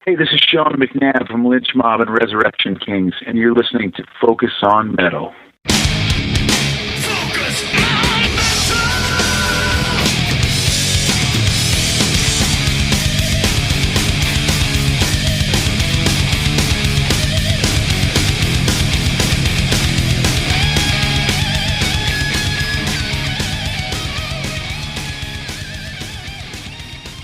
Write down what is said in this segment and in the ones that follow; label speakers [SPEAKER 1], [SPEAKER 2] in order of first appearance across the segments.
[SPEAKER 1] Hey, this is Sean McNabb from Lynch Mob and Resurrection Kings, and you're listening to Focus on Metal.
[SPEAKER 2] Focus on metal!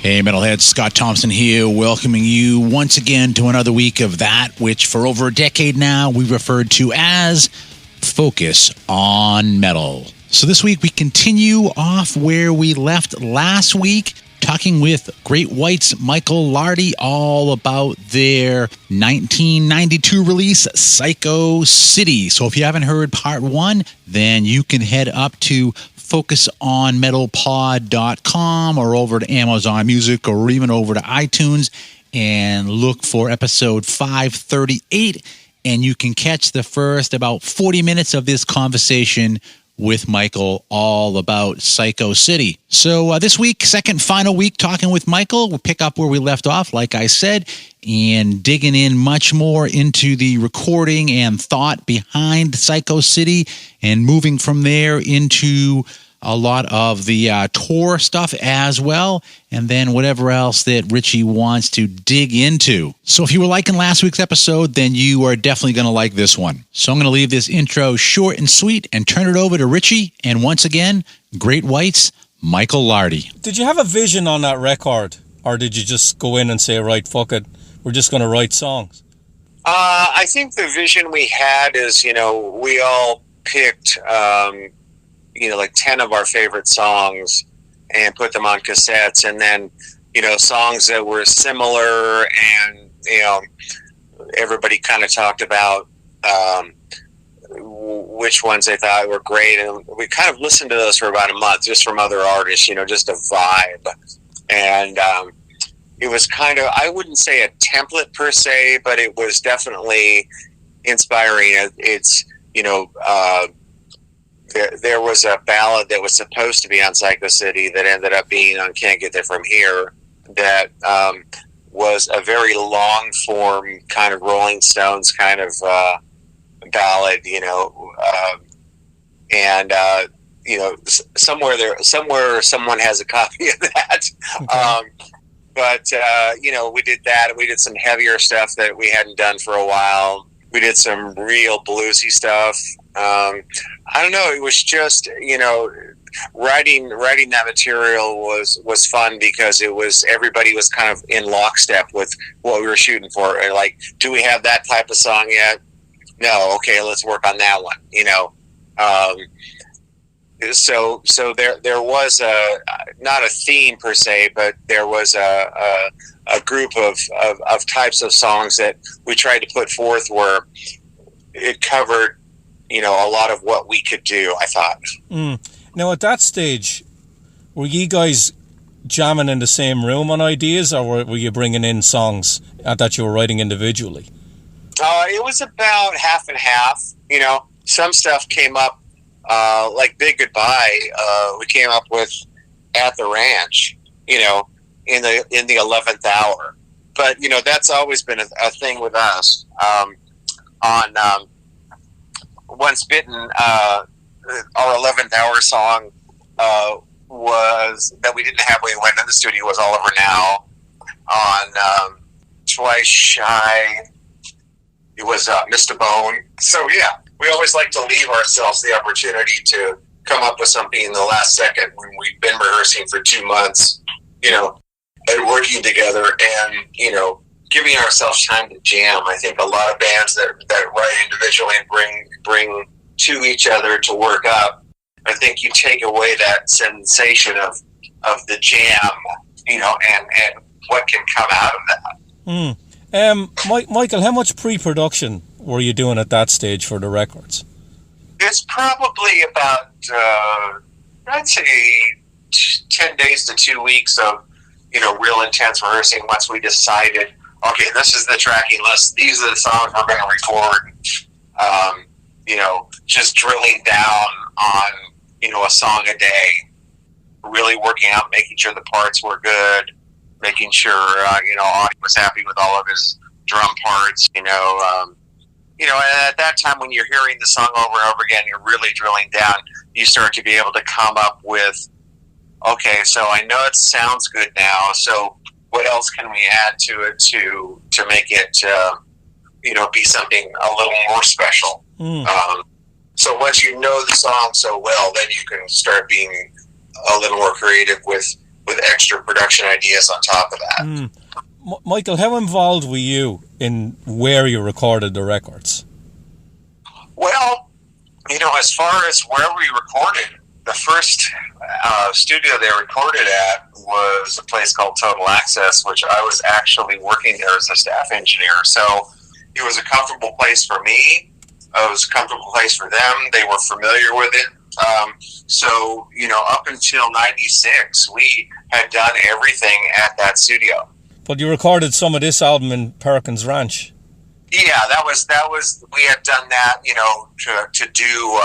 [SPEAKER 3] Hey, Metalheads, Scott Thompson here, welcoming you once again to another week of that which for over a decade now we've referred to as Focus on Metal. So this week we continue off where we left last week, talking with Great White's Michael Lardie all about their 1992 release, Psycho City. So if you haven't heard part one, then you can head up to focusonmetalpod.com or over to Amazon Music or even over to iTunes and look for episode 538, and you can catch the first about 40 minutes of this conversation with Michael all about Psycho City. So this week, second final week talking with Michael, we'll pick up where we left off, like I said, and digging in much more into the recording and thought behind Psycho City and moving from there into a lot of the tour stuff as well, and then whatever else that Richie wants to dig into. So if you were liking last week's episode, then you are definitely going to like this one. So I'm going to leave this intro short and sweet and turn it over to Richie, and once again, Great White's Michael Lardie.
[SPEAKER 4] Did you have a vision on that record, or did you just go in and say, right, fuck it, we're just going to write songs?
[SPEAKER 5] I think the vision we had is, we all picked like 10 of our favorite songs and put them on cassettes, and then songs that were similar, and everybody kind of talked about which ones they thought were great, and we kind of listened to those for about a month just from other artists, just a vibe. And it was kind of, I wouldn't say a template per se, but it was definitely inspiring. It's there was a ballad that was supposed to be on Psycho City that ended up being on Can't Get There From Here that was a very long form kind of Rolling Stones kind of ballad, somewhere someone has a copy of that. Okay. But we did that, and we did some heavier stuff that we hadn't done for a while. We did some real bluesy stuff. I don't know. It was just, writing that material was fun because everybody was kind of in lockstep with what we were shooting for. Like, do we have that type of song yet? No. Okay, let's work on that one. So there was not a theme per se, but there was a group of types of songs that we tried to put forth where it covered a lot of what we could do, I thought.
[SPEAKER 4] Now, at that stage, were you guys jamming in the same room on ideas, or were you bringing in songs that you were writing individually?
[SPEAKER 5] It was about half and half. Some stuff came up, like Big Goodbye, we came up with at the ranch, in the 11th hour. But, that's always been a thing with us. On Once Bitten, our 11th hour song was that we didn't have when we went in the studio was All Over Now. On Twice Shy, it was Mr. Bone. So yeah, we always like to leave ourselves the opportunity to come up with something in the last second when we've been rehearsing for 2 months, and working together and, giving ourselves time to jam. I think a lot of bands that write individually and bring to each other to work up, I think you take away that sensation of the jam, and what can come out of that.
[SPEAKER 4] Michael, how much pre-production were you doing at that stage for the records?
[SPEAKER 5] It's probably about, I'd say 10 days to 2 weeks of, real intense rehearsing once we decided, okay, this is the tracking list. These are the songs we're going to record. Just drilling down on, a song a day, really working out, making sure the parts were good. making sure Audie was happy with all of his drum parts. And at that time when you're hearing the song over and over again, you're really drilling down. You start to be able to come up with, okay, so I know it sounds good now. So what else can we add to it to make it be something a little more special? So once you know the song so well, then you can start being a little more creative with extra production ideas on top of that.
[SPEAKER 4] Michael, how involved were you in where you recorded the records?
[SPEAKER 5] Well, as far as where we recorded, the first studio they recorded at was a place called Total Access, which I was actually working there as a staff engineer. So it was a comfortable place for me. It was a comfortable place for them. They were familiar with it. So up until 96, we had done everything at that studio.
[SPEAKER 4] But you recorded some of this album in Perkins Ranch.
[SPEAKER 5] Yeah, that was we had done that, to do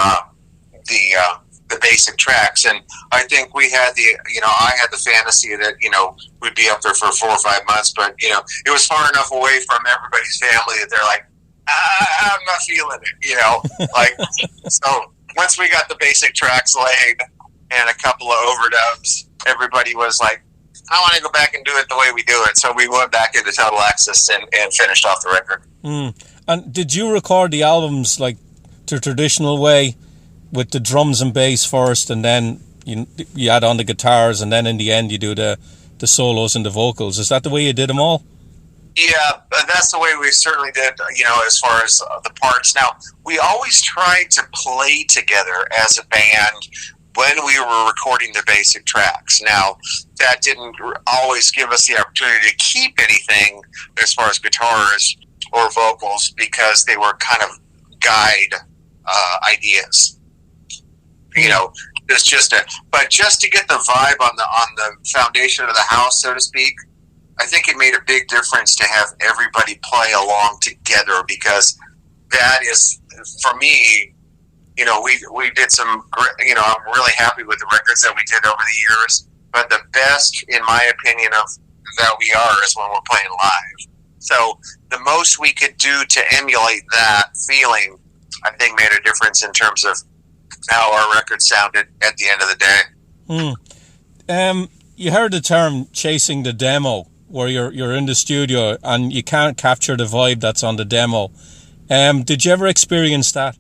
[SPEAKER 5] the basic tracks, and I think we had I had the fantasy that we'd be up there for 4 or 5 months, but it was far enough away from everybody's family that they're like, I'm not feeling it, like so. Once we got the basic tracks laid and a couple of overdubs, everybody was like, I want to go back and do it the way we do it. So we went back into Total Access and finished off the record.
[SPEAKER 4] And did you record the albums like the traditional way with the drums and bass first, and then you add on the guitars, and then in the end you do the solos and the vocals? Is that the way you did them all?
[SPEAKER 5] Yeah, that's the way we certainly did, as far as the parts. Now, we always tried to play together as a band when we were recording the basic tracks. Now, that didn't always give us the opportunity to keep anything as far as guitars or vocals, because they were kind of guide ideas. It's just but just to get the vibe on the foundation of the house, so to speak, I think it made a big difference to have everybody play along together, because that is, for me, we did some, I'm really happy with the records that we did over the years, but the best, in my opinion, of that we are is when we're playing live. So the most we could do to emulate that feeling, I think, made a difference in terms of how our record sounded at the end of the day.
[SPEAKER 4] You heard the term chasing the demo, where you're in the studio and you can't capture the vibe that's on the demo. Did you ever experience that?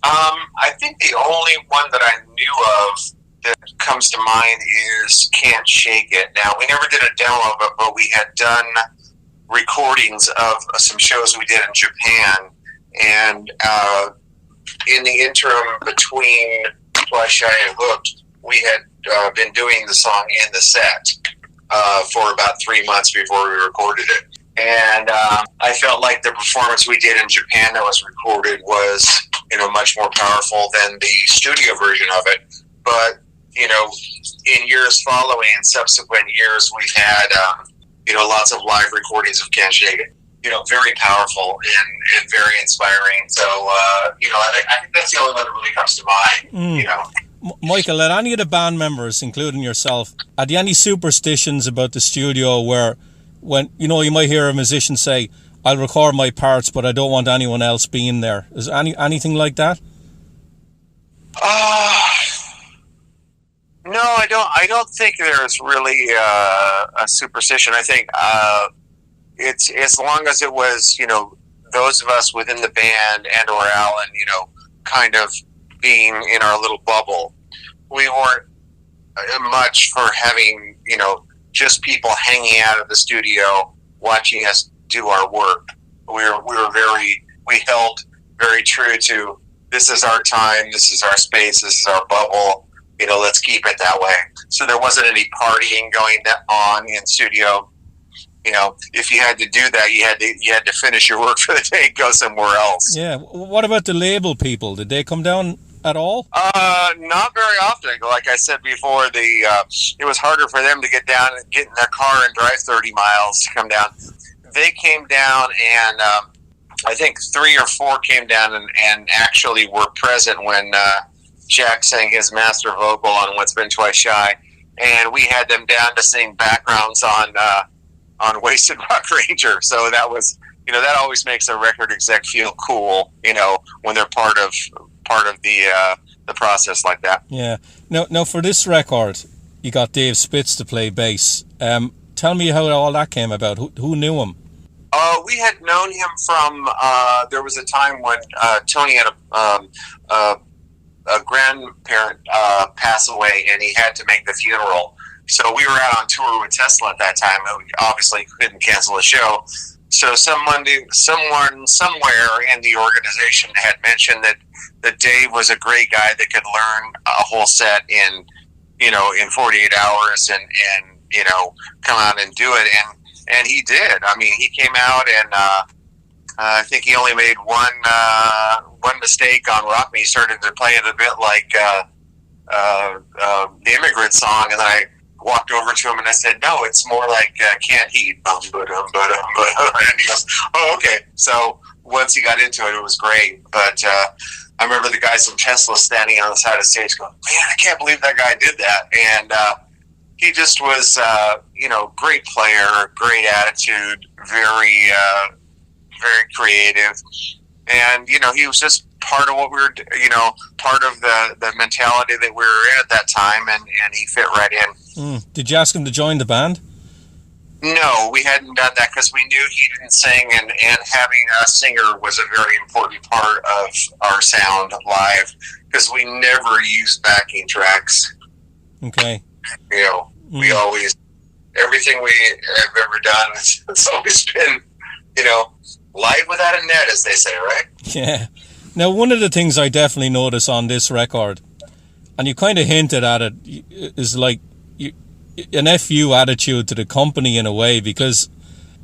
[SPEAKER 5] I think the only one that I knew of that comes to mind is Can't Shake It. Now, we never did a demo of it, but we had done recordings of some shows we did in Japan. And in the interim between Twice Shy and Hooked, we had been doing the song in the set for about 3 months before we recorded it. And I felt like the performance we did in Japan that was recorded was, much more powerful than the studio version of it. But, in years following and subsequent years, we've had, lots of live recordings of Can't Shake It. Very powerful and very inspiring. So, I think that's the only one that really comes to mind,
[SPEAKER 4] Michael, are any of the band members, including yourself, are there any superstitions about the studio where, when you might hear a musician say, I'll record my parts, but I don't want anyone else being there? Is anything like that?
[SPEAKER 5] No, I don't think there's really a superstition. I think it's as long as it was, those of us within the band and or Alan, kind of being in our little bubble. We weren't much for having, just people hanging out of the studio watching us do our work. We held very true to, this is our time, this is our space, this is our bubble, let's keep it that way. So there wasn't any partying going on in studio. If you had to do that, you had to finish your work for the day and go somewhere else.
[SPEAKER 4] Yeah. What about the label people? Did they come down at all?
[SPEAKER 5] Not very often. Like I said before, it was harder for them to get down and get in their car and drive 30 miles to come down. They came down, and I think 3 or 4 came down and actually were present when Jack sang his master vocal on What's Been Twice Shy. and we had them down to sing backgrounds on Wasted Rock Ranger. So that was, that always makes a record exec feel cool, when they're part of the process like that.
[SPEAKER 4] Yeah. Now for this record, you got Dave Spitz to play bass. Tell me how all that came about. Who knew him?
[SPEAKER 5] We had known him from, there was a time when Tony had a grandparent pass away, and he had to make the funeral. So we were out on tour with Tesla at that time, and we obviously couldn't cancel a show. So someone somewhere in the organization had mentioned that Dave was a great guy that could learn a whole set in 48 hours and come out and do it. And he did. I mean, he came out, and I think he only made one mistake on Rock Me. He started to play it a bit like the Immigrant Song, and then I walked over to him and I said, "No, it's more like Can't Heat." And he goes, "Oh, okay." So once he got into it, it was great. But I remember the guys from Tesla standing on the side of the stage going, "Man, I can't believe that guy did that." And he just was, great player, great attitude, very, very creative. And, he was just part of what we were, part of the mentality that we were in at that time, and he fit right in.
[SPEAKER 4] Did you ask him to join the band?
[SPEAKER 5] No, we hadn't done that because we knew he didn't sing, and having a singer was a very important part of our sound live, because we never used backing tracks.
[SPEAKER 4] Okay.
[SPEAKER 5] We always, everything we have ever done, it's always been, live without a net, as they say, right?
[SPEAKER 4] Yeah. Now, one of the things I definitely notice on this record, and you kind of hinted at it, is like an FU attitude to the company in a way, because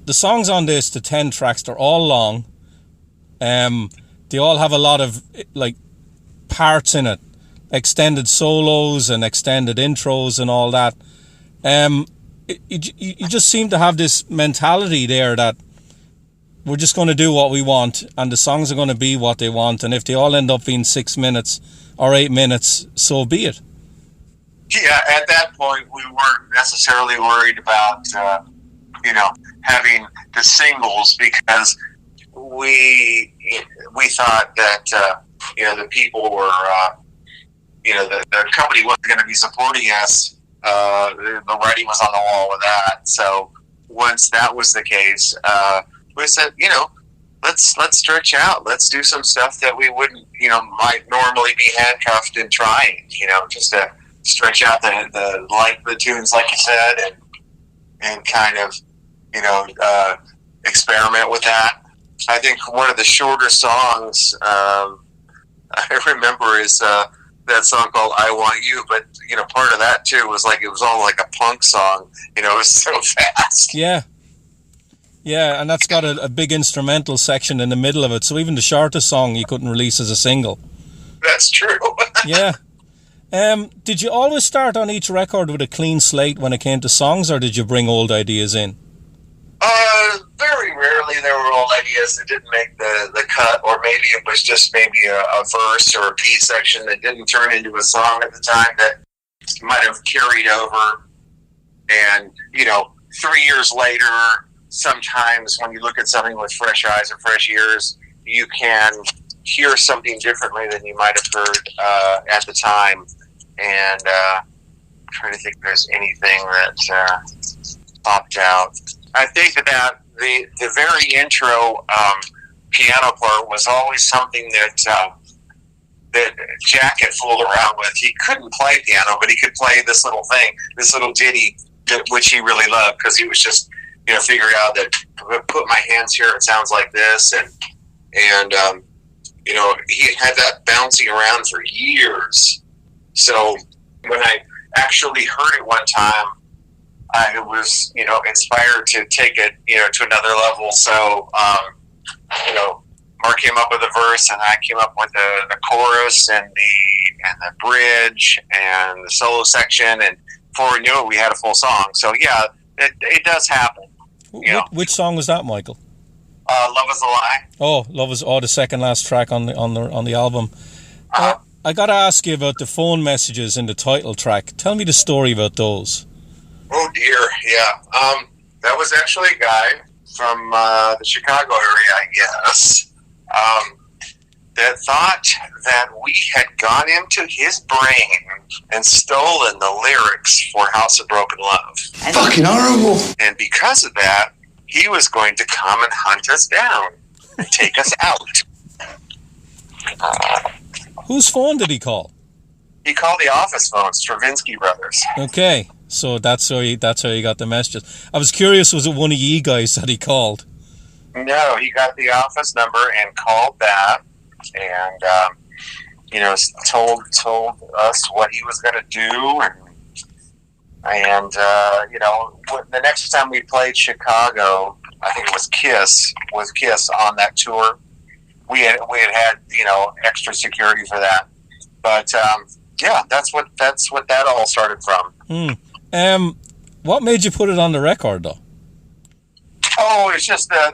[SPEAKER 4] the songs on this, the 10 tracks, they're all long. They all have a lot of like parts in it, extended solos and extended intros and all that. You just seem to have this mentality there that we're just going to do what we want, and the songs are going to be what they want, and if they all end up being 6 minutes or 8 minutes, so be it.
[SPEAKER 5] Yeah, at that point, we weren't necessarily worried about, having the singles, because we thought that, the people were, the company wasn't going to be supporting us. The writing was on the wall with that. So once that was the case, we said, let's stretch out. Let's do some stuff that we wouldn't, might normally be handcuffed and trying, just to stretch out the tunes, like you said, and kind of, experiment with that. I think one of the shorter songs I remember is that song called "I Want You," but part of that too was like it was all like a punk song. It was so fast.
[SPEAKER 4] Yeah, and that's got a big instrumental section in the middle of it. So even the shortest song you couldn't release as a single.
[SPEAKER 5] That's true.
[SPEAKER 4] Yeah. Did you always start on each record with a clean slate when it came to songs, or did you bring old ideas in?
[SPEAKER 5] Very rarely there were old ideas that didn't make the cut, or maybe it was just maybe a verse or a B section that didn't turn into a song at the time that might have carried over. And, 3 years later, sometimes when you look at something with fresh eyes or fresh ears, you can hear something differently than you might have heard at the time. And I'm trying to think if there's anything that popped out. I think that the very intro piano part was always something that Jack had fooled around with. He couldn't play piano, but he could play this little thing, this little ditty, which he really loved, because he was just, figured out that put my hands here, it sounds like this, and he had that bouncing around for years. So when I actually heard it one time, I was, inspired to take it, to another level. So, Mark came up with a verse, and I came up with the chorus and the bridge and the solo section, and before we knew it, we had a full song. So yeah, it does happen.
[SPEAKER 4] Which song was that, Michael?
[SPEAKER 5] Love Is a Lie.
[SPEAKER 4] Oh, the second last track on the album. I got to ask you about the phone messages in the title track. Tell me the story about those.
[SPEAKER 5] Oh dear, yeah. That was actually a guy from the Chicago area, I guess, that thought that we had gone into his brain and stolen the lyrics for House of Broken Love.
[SPEAKER 2] Fucking horrible.
[SPEAKER 5] And because of that, he was going to come and hunt us down and take us out.
[SPEAKER 4] Whose phone did he call?
[SPEAKER 5] He called the office phone, Stravinsky Brothers.
[SPEAKER 4] Okay, so that's how you got the messages. I was curious, was it one of you guys that he called?
[SPEAKER 5] No, he got the office number and called that, and told us what he was going to do, and the next time we played Chicago, I think it was Kiss on that tour. We had extra security for that, but that's what that all started from.
[SPEAKER 4] What made you put it on the record, though?
[SPEAKER 5] Oh, it's just that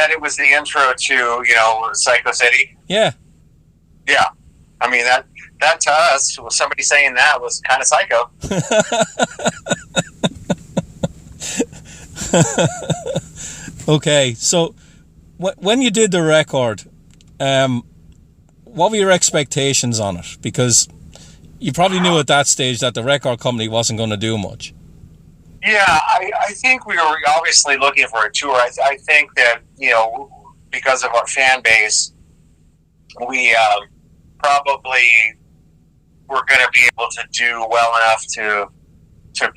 [SPEAKER 5] it was the intro to Psycho City.
[SPEAKER 4] Yeah.
[SPEAKER 5] Yeah, I mean that to us, somebody saying that was kind of psycho.
[SPEAKER 4] Okay, so when you did the record, what were your expectations on it? Because you probably knew at that stage that the record company wasn't going to do much.
[SPEAKER 5] Yeah, I think we were obviously looking for a tour. I think that, because of our fan base, we probably were going to be able to do well enough to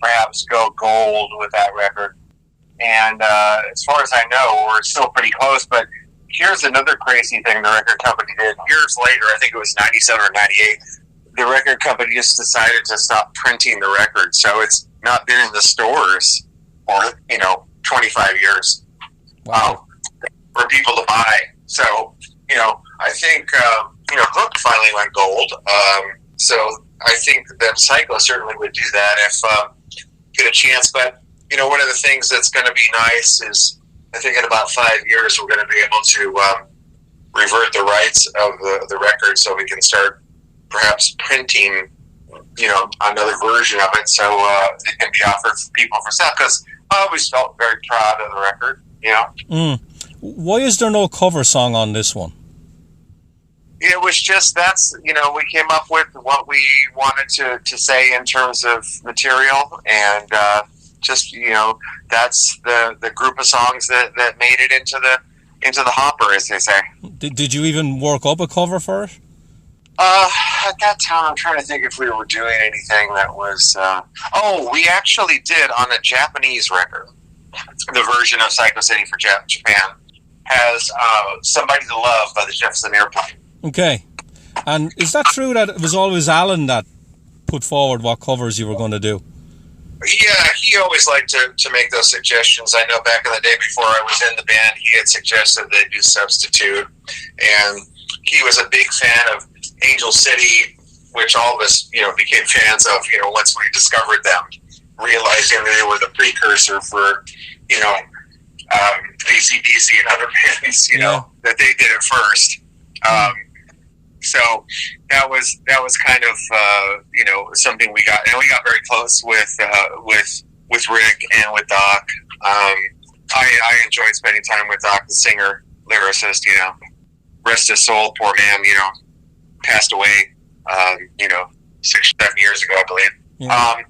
[SPEAKER 5] perhaps go gold with that record. And as far as I know, we're still pretty close. But here's another crazy thing the record company did. Years later, I think it was 97 or 98, the record company just decided to stop printing the record. So it's not been in the stores for 25 years.
[SPEAKER 4] Wow.
[SPEAKER 5] For people to buy. So I think Hook finally went gold. So I think that Psycho certainly would do that if get a chance. But one of the things that's going to be nice is I think in about 5 years we're going to be able to revert the rights of the record, so we can start perhaps printing another version of it, so it can be offered for people for sale, because I always felt very proud of the record.
[SPEAKER 4] Why is there no cover song on this one?
[SPEAKER 5] It was just we came up with what we wanted to say in terms of material, and that's the group of songs that made it into the hopper, as they say.
[SPEAKER 4] Did you even work up a cover for it?
[SPEAKER 5] At that time, I'm trying to think if we were doing anything that was... we actually did on a Japanese record. The version of Psycho City for Japan has Somebody to Love by the Jefferson Airplane.
[SPEAKER 4] Okay. And is that true that it was always Alan that put forward what covers you were going to do?
[SPEAKER 5] Yeah, he always liked to make those suggestions. I know back in the day before I was in the band, he had suggested they do Substitute. And he was a big fan of Angel City, which all of us, became fans of, once we discovered them, realizing that they were the precursor for, AC/DC and other bands, that they did it first. So that was kind of, something we got, and we got very close with Rick and with Doc. I enjoyed spending time with Doc, the singer, lyricist, rest his soul, poor man, passed away, 6 or 7 years ago, I believe.
[SPEAKER 4] Yeah.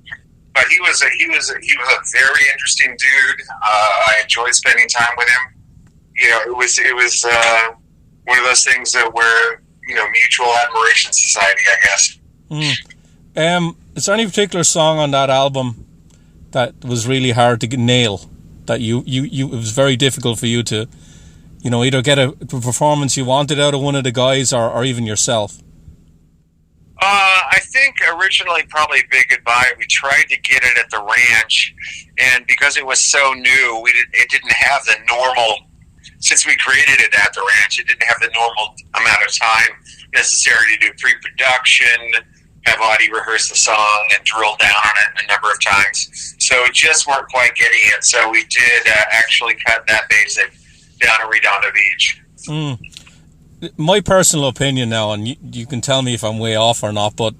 [SPEAKER 5] But he was a very interesting dude. I enjoyed spending time with him. It was one of those things that were, mutual admiration society, I guess.
[SPEAKER 4] Is there any particular song on that album that was really hard to nail? That it was very difficult for you to, either get a performance you wanted out of one of the guys or even yourself?
[SPEAKER 5] I think originally probably Big Goodbye. We tried to get it at the ranch, and because it was so new, it didn't have the normal. Since we created it at the ranch, it didn't have the normal amount of time necessary to do pre-production, have Audie rehearse the song, and drill down on it a number of times. So we just weren't quite getting it. So we did actually cut that basic down to Redondo Beach.
[SPEAKER 4] my personal opinion now, and you can tell me if I'm way off or not, but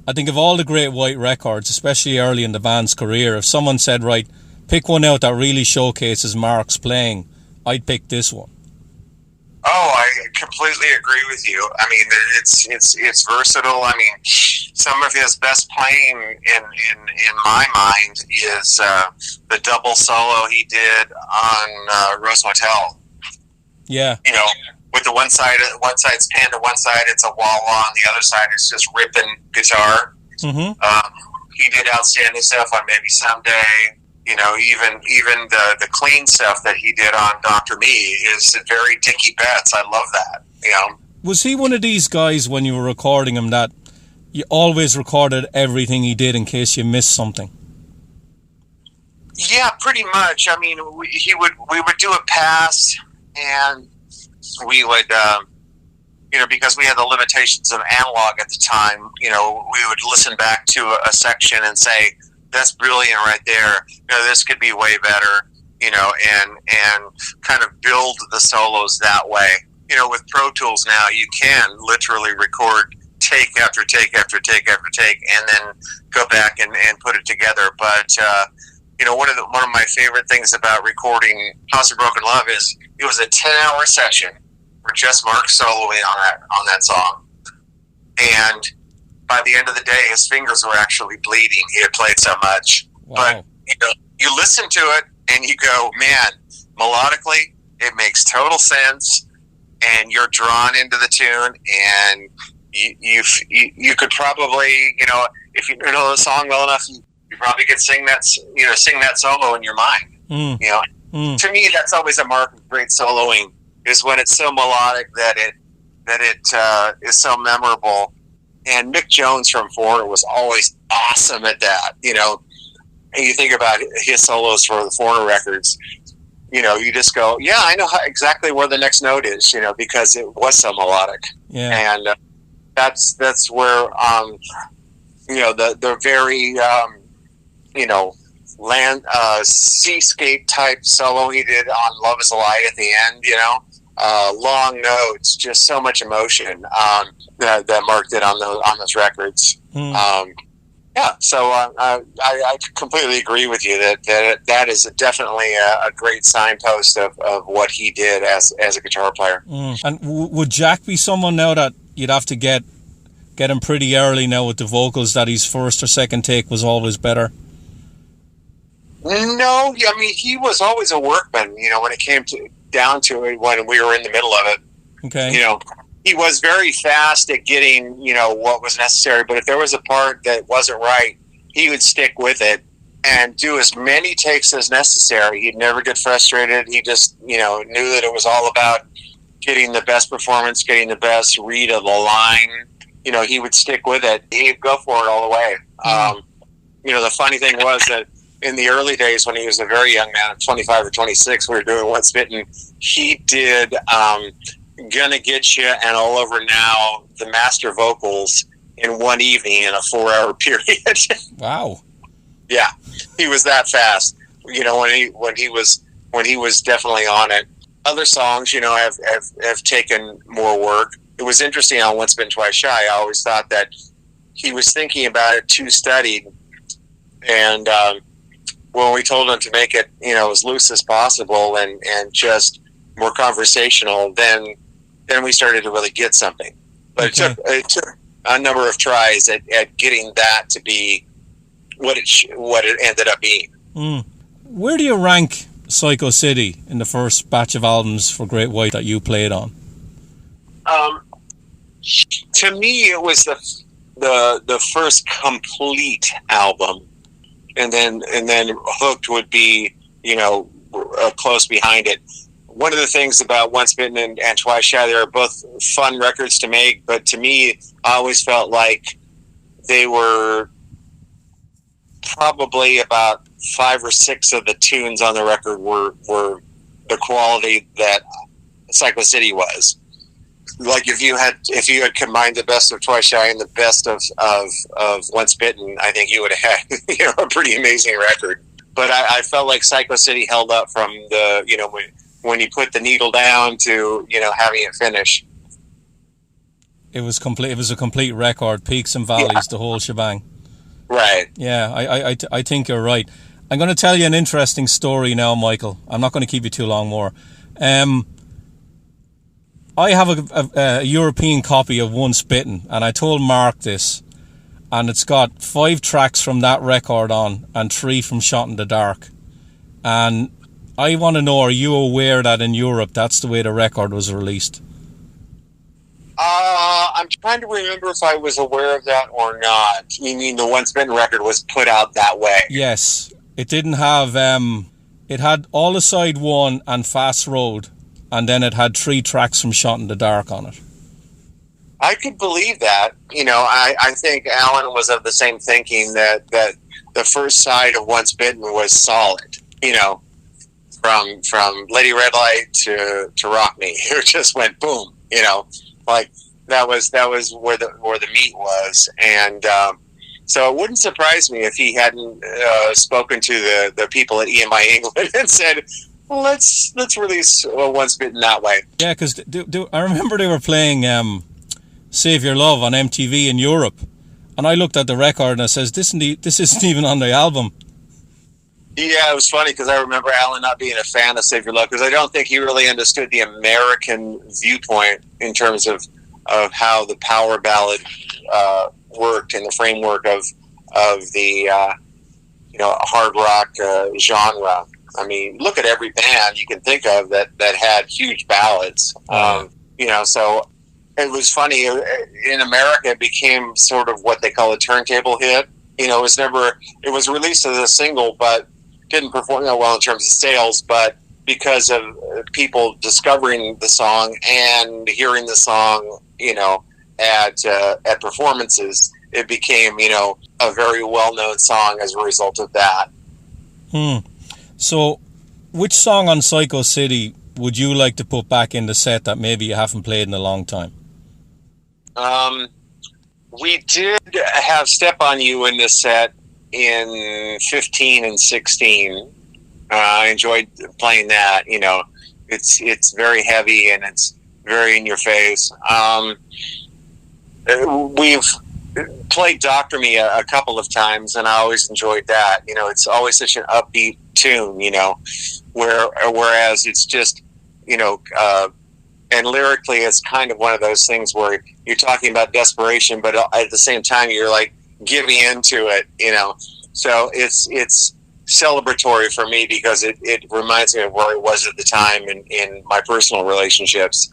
[SPEAKER 4] I think of all the Great White records, especially early in the band's career, if someone said, right, pick one out that really showcases Mark's playing, I'd pick this one.
[SPEAKER 5] Oh, I completely agree with you. I mean, it's versatile. I mean, some of his best playing in my mind is the double solo he did on Rose Motel.
[SPEAKER 4] Yeah.
[SPEAKER 5] You know, with the one side's panned to one side, it's a wah-wah, on the other side it's just ripping guitar.
[SPEAKER 4] Mm-hmm.
[SPEAKER 5] He did outstanding stuff on Maybe Someday. You know, even the clean stuff that he did on Dr. Me is very Dickie Betts. I love that, you know.
[SPEAKER 4] Was he one of these guys when you were recording him that you always recorded everything he did in case you missed something?
[SPEAKER 5] Yeah, pretty much. I mean, we would do a pass, and we would, you know, because we had the limitations of analog at the time, you know, we would listen back to a section and say, that's brilliant right there. You know, this could be way better, you know, and kind of build the solos that way. You know, with Pro Tools now, you can literally record take after take after take after take, and then go back and put it together. But you know, one of my favorite things about recording House of Broken Love is it was a 10-hour session for just Mark soloing on that song, and by the end of the day, his fingers were actually bleeding. He had played so much.
[SPEAKER 4] Wow.
[SPEAKER 5] But you know, you listen to it and you go, man, melodically, it makes total sense, and you're drawn into the tune, and you could probably, you know, if you know the song well enough, you probably could sing that solo in your mind. You know, to me, that's always a mark of great soloing, is when it's so melodic that it is so memorable. And Mick Jones from Foreigner was always awesome at that, you know. And you think about his solos for the Foreigner records, you know, you just go, yeah, I know exactly where the next note is, you know, because it was so melodic.
[SPEAKER 4] Yeah.
[SPEAKER 5] And that's where, you know, the very, you know, seascape type solo he did on Love Is a Lie at the end, you know. Long notes, just so much emotion that Mark did on those records. Yeah, so I completely agree with you that is definitely a great signpost of what he did as a guitar player.
[SPEAKER 4] And would Jack be someone now that you'd have to get him pretty early now with the vocals, that his first or second take was always better?
[SPEAKER 5] No, I mean, he was always a workman, you know, when it came down to it, when we were in the middle of it.
[SPEAKER 4] Okay.
[SPEAKER 5] You know, he was very fast at getting, you know, what was necessary, but if there was a part that wasn't right, he would stick with it and do as many takes as necessary. He'd never get frustrated. He just, you know, knew that it was all about getting the best performance, getting the best read of the line. You know, he would stick with it. He'd go for it all the way. You know, the funny thing was that in the early days, when he was a very young man, 25 or 26, we were doing Once Bitten. He did Gonna Get You and All Over Now, the master vocals, in one evening in a 4-hour period.
[SPEAKER 4] Wow.
[SPEAKER 5] Yeah, he was that fast. You know, when he was definitely on it. Other songs, you know, have taken more work. It was interesting on Once Bitten, Twice Shy. I always thought that he was thinking about it too studied, and when we told him to make it, you know, as loose as possible and just more conversational, then we started to really get something. But
[SPEAKER 4] okay.
[SPEAKER 5] it took a number of tries at getting that to be what it ended up being.
[SPEAKER 4] Where do you rank Psycho City in the first batch of albums for Great White that you played on?
[SPEAKER 5] To me, it was the first complete album. And then Hooked would be, you know, close behind it. One of the things about Once Bitten and Twice Shy, they were both fun records to make, but to me, I always felt like they were probably about 5 or 6 of the tunes on the record were the quality that Psycho City was. Like if you had combined the best of Twice Shy and the best of Once Bitten, I think you would have had, you know, a pretty amazing record. But I felt like Psycho City held up from the, you know, when you put the needle down to, you know, having it finish.
[SPEAKER 4] It was complete. It was a complete record, peaks and valleys, the whole shebang.
[SPEAKER 5] Right.
[SPEAKER 4] Yeah, I think you're right. I'm going to tell you an interesting story now, Michael. I'm not going to keep you too long more. I have a European copy of Once Bitten, and I told Mark this, and it's got 5 tracks from that record on and 3 from Shot in the Dark. And I want to know, are you aware that in Europe that's the way the record was released?
[SPEAKER 5] I'm trying to remember if I was aware of that or not. You mean the Once Bitten record was put out that way?
[SPEAKER 4] Yes. It didn't have... it had All Aside 1 and Fast Road, and then it had 3 tracks from Shot in the Dark on it.
[SPEAKER 5] I could believe that. I think Alan was of the same thinking that the first side of Once Bitten was solid. From Lady Red Light to Rock Me, it just went boom. Like that was where the meat was, and so it wouldn't surprise me if he hadn't spoken to the people at EMI England and said, well, let's release Once Bitten that way. Yeah,
[SPEAKER 4] because I remember they were playing Save Your Love on MTV in Europe, and I looked at the record and I says, this isn't even on the album.
[SPEAKER 5] Yeah, it was funny because I remember Alan not being a fan of Save Your Love because I don't think he really understood the American viewpoint in terms of how the power ballad worked in the framework of the hard rock genre. I mean, look at every band you can think of that had huge ballads. So it was funny. In America, it became sort of what they call a turntable hit. It was released as a single, but didn't perform that well in terms of sales, but because of people discovering the song and hearing the song, at performances, it became, a very well-known song as a result of that.
[SPEAKER 4] So, which song on Psycho City would you like to put back in the set that maybe you haven't played in a long time?
[SPEAKER 5] We did have Step On You in this set in 15 and 16. I enjoyed playing that. It's very heavy and it's very in your face. We've played Doctor Me a couple of times, and I always enjoyed that. It's always such an upbeat tune. Whereas it's just and lyrically, it's kind of one of those things where you're talking about desperation, but at the same time, you're like giving into it, So it's celebratory for me because it reminds me of where I was at the time in my personal relationships.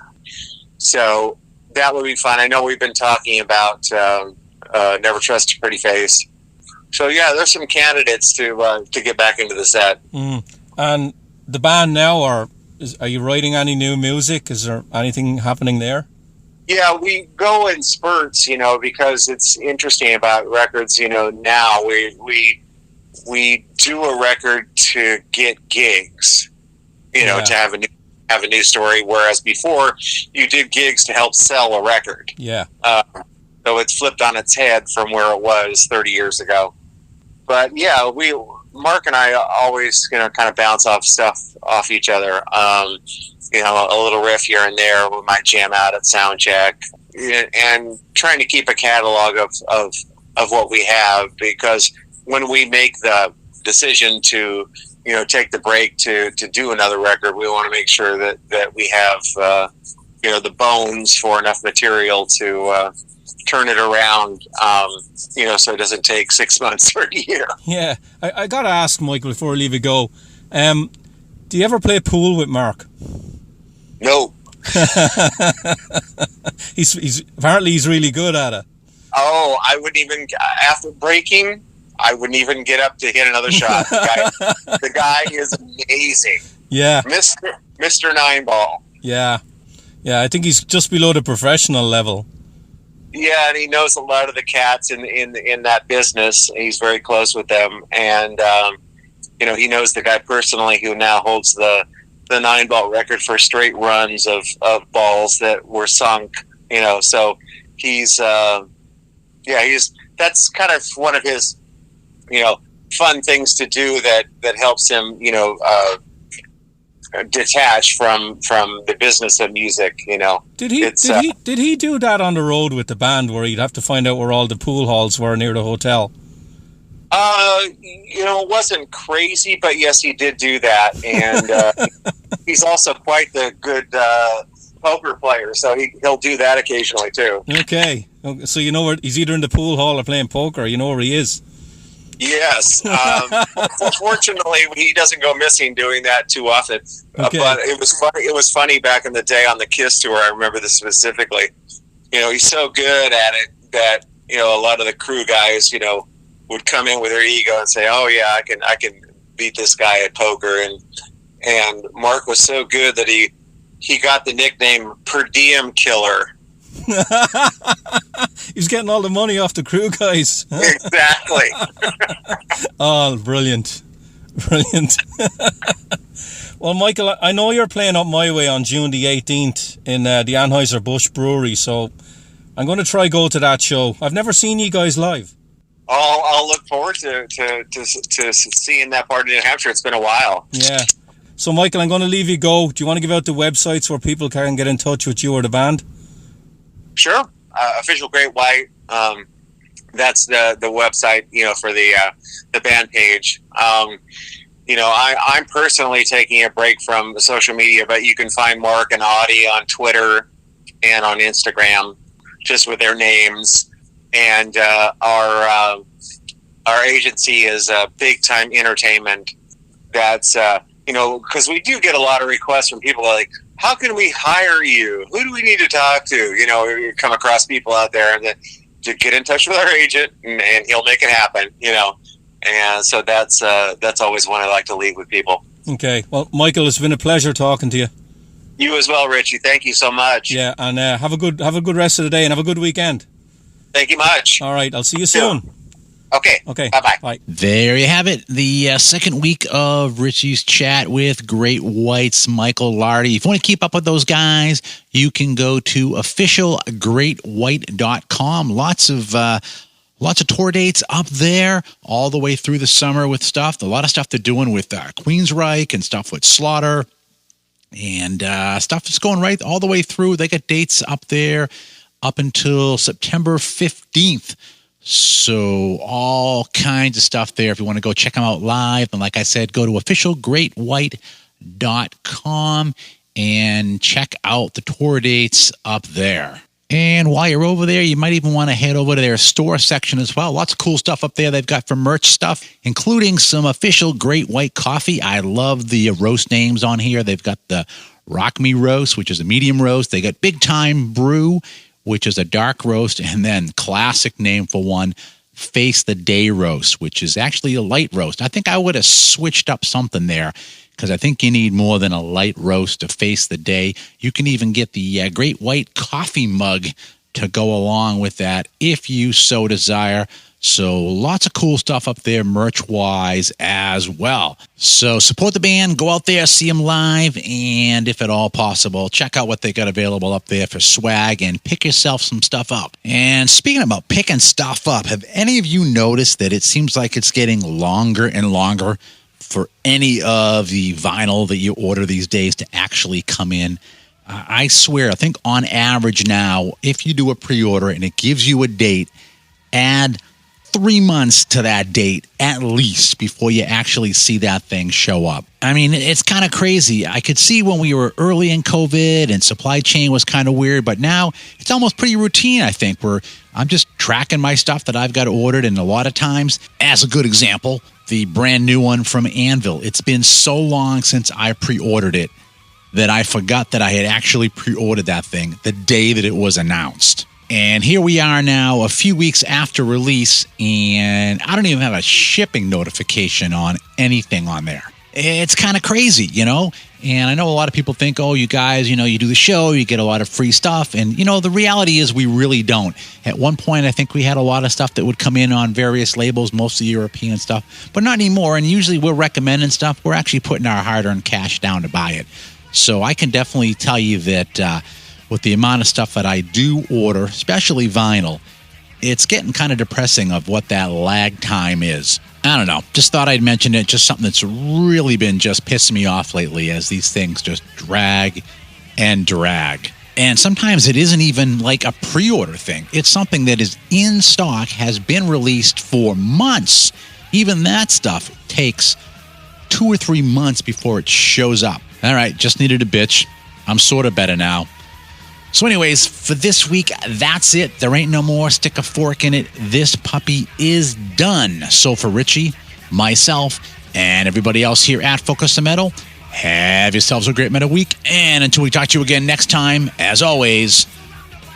[SPEAKER 5] So that would be fun. I know we've been talking about Never Trust a Pretty Face. So yeah, there's some candidates to get back into the set.
[SPEAKER 4] And the band now, are you writing any new music? Is there anything happening there?
[SPEAKER 5] Yeah, we go in spurts, because it's interesting about records. Now we do a record to get gigs, to have a new story. Whereas before, you did gigs to help sell a record.
[SPEAKER 4] Yeah.
[SPEAKER 5] So it's flipped on its head from where it was 30 years ago. But yeah, Mark and I always, kind of bounce off each other. A little riff here and there. We might jam out at sound check, and trying to keep a catalog of what we have, because when we make the decision to, take the break to do another record, we want to make sure that we have, the bones for enough material to turn it around, so it doesn't take 6 months or a year.
[SPEAKER 4] Yeah, I got to ask, Michael, before I leave you go, do you ever play pool with Mark?
[SPEAKER 5] No.
[SPEAKER 4] He's apparently he's really good at it.
[SPEAKER 5] Oh, I wouldn't even, after breaking, I wouldn't even get up to hit another shot. The guy is amazing.
[SPEAKER 4] Yeah.
[SPEAKER 5] Mr. Nine Ball.
[SPEAKER 4] Yeah. Yeah, I think he's just below the professional level.
[SPEAKER 5] Yeah, and he knows a lot of the cats in that business. He's very close with them, and he knows the guy personally who now holds the 9-ball record for straight runs of balls that were sunk. So he's that's kind of one of his fun things to do that helps him detached from the business of music.
[SPEAKER 4] Did he do that on the road with the band, where he'd have to find out where all the pool halls were near the hotel?
[SPEAKER 5] It wasn't crazy, but yes, he did do that, and he's also quite the good poker player, so he'll do that occasionally too.
[SPEAKER 4] Okay, so you know where he's either in the pool hall or playing poker. You know where he is.
[SPEAKER 5] Yes. Fortunately, he doesn't go missing doing that too often.
[SPEAKER 4] Okay.
[SPEAKER 5] But it was funny. It was funny back in the day on the Kiss tour. I remember this specifically. He's so good at it that a lot of the crew guys, would come in with their ego and say, "Oh yeah, I can beat this guy at poker." And Mark was so good that he got the nickname Per Diem Killer.
[SPEAKER 4] He's getting all the money off the crew guys.
[SPEAKER 5] Exactly.
[SPEAKER 4] Oh, brilliant. Well, Michael, I know you're playing Up My Way on June the 18th in the Anheuser-Busch Brewery, so I'm going to try go to that show. I've never seen you guys live.
[SPEAKER 5] I'll look forward to seeing that part of New Hampshire. It's been a while.
[SPEAKER 4] Yeah. So, Michael, I'm going to leave you go. Do you want to give out the websites where people can get in touch with you or the band?
[SPEAKER 5] Sure. Official Great White. That's the website, for the band page. I'm personally taking a break from social media, but you can find Mark and Audie on Twitter and on Instagram, just with their names. And our agency is Big Time Entertainment. That's because we do get a lot of requests from people like, how can we hire you? Who do we need to talk to? You come across people out there and to get in touch with our agent, and he'll make it happen. And so that's always one I like to leave with people.
[SPEAKER 4] Okay. Well, Michael, it's been a pleasure talking to you.
[SPEAKER 5] You as well, Richie. Thank you so much.
[SPEAKER 4] Yeah, and have a good rest of the day and have a good weekend.
[SPEAKER 5] Thank you much.
[SPEAKER 4] All right, I'll see you soon.
[SPEAKER 5] Okay. Bye-bye.
[SPEAKER 4] Bye.
[SPEAKER 3] There you have it. The second week of Richie's chat with Great White's Michael Lardie. If you want to keep up with those guys, you can go to officialgreatwhite.com. Lots of tour dates up there all the way through the summer with stuff. A lot of stuff they're doing with Queensryche and stuff with Slaughter and stuff that's going right all the way through. They got dates up there up until September 15th. So all kinds of stuff there if you want to go check them out live. And like I said, go to officialgreatwhite.com and check out the tour dates up there. And while you're over there, you might even want to head over to their store section as well. Lots of cool stuff up there they've got for merch stuff, including some official Great White coffee. I love the roast names on here. They've got the Rock Me Roast, which is a medium roast. They got Big Time Brew, which is a dark roast, and then classic name for one, Face the Day Roast, which is actually a light roast. I think I would have switched up something there because I think you need more than a light roast to face the day. You can even get the Great White coffee mug to go along with that if you so desire. So lots of cool stuff up there merch-wise as well. So support the band, go out there, see them live, and if at all possible, check out what they got available up there for swag and pick yourself some stuff up. And speaking about picking stuff up, have any of you noticed that it seems like it's getting longer and longer for any of the vinyl that you order these days to actually come in? I swear, I think on average now, if you do a pre-order and it gives you a date, add 3 months to that date at least before you actually see that thing show up. I mean, it's kind of crazy. I could see when we were early in COVID and supply chain was kind of weird, but now it's almost pretty routine, I think, where I'm just tracking my stuff that I've got ordered, and a lot of times, as a good example, the brand new one from Anvil. It's been so long since I pre-ordered it that I forgot that I had actually pre-ordered that thing the day that it was announced. And here we are now a few weeks after release, and I don't even have a shipping notification on anything on there. It's kind of crazy, you know? And I know a lot of people think, oh, you guys, you know, you do the show, you get a lot of free stuff. And, you know, the reality is we really don't. At one point, I think we had a lot of stuff that would come in on various labels, mostly European stuff, but not anymore. And usually we're recommending stuff. We're actually putting our hard-earned cash down to buy it. So I can definitely tell you that with the amount of stuff that I do order, especially vinyl, it's getting kind of depressing of what that lag time is. I don't know. Just thought I'd mention it. Just something that's really been just pissing me off lately as these things just drag and drag. And sometimes it isn't even like a pre-order thing. It's something that is in stock, has been released for months. Even that stuff takes 2 or 3 months before it shows up. All right, just needed a bitch. I'm sort of better now. So anyways, for this week, that's it. There ain't no more. Stick a fork in it. This puppy is done. So for Richie, myself, and everybody else here at Focus on Metal, have yourselves a great metal week. And until we talk to you again next time, as always,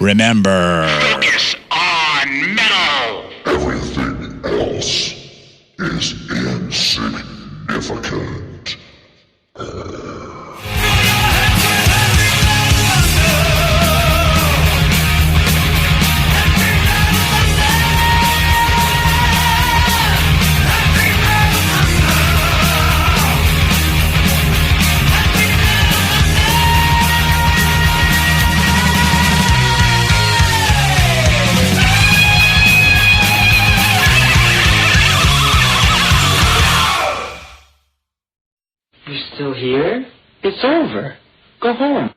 [SPEAKER 3] remember...
[SPEAKER 2] Focus on metal! Everything else is insignificant.
[SPEAKER 6] You're still here? It's over. Go home.